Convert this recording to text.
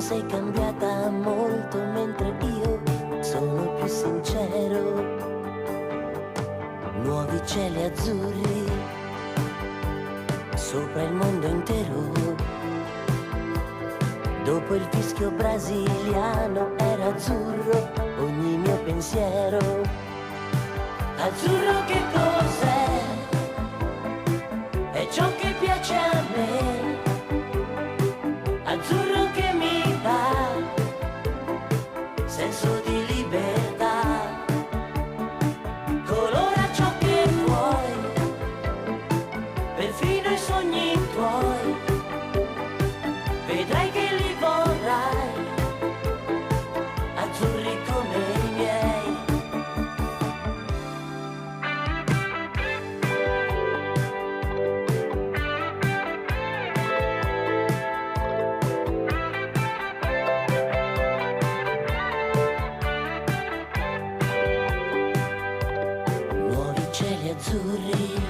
sei cambiata molto mentre io sono più sincero. Nuovi cieli azzurri sopra il mondo intero. Dopo il fischio brasiliano era azzurro ogni mio pensiero. Azzurro che cos'è? È ciò che piace a me. Azzurro che mi dà senso di libertà. Colora ciò che vuoi, perfino i sogni tuoi. Vedrai che li vorrai, azzurri come i miei. Nuovi cieli azzurri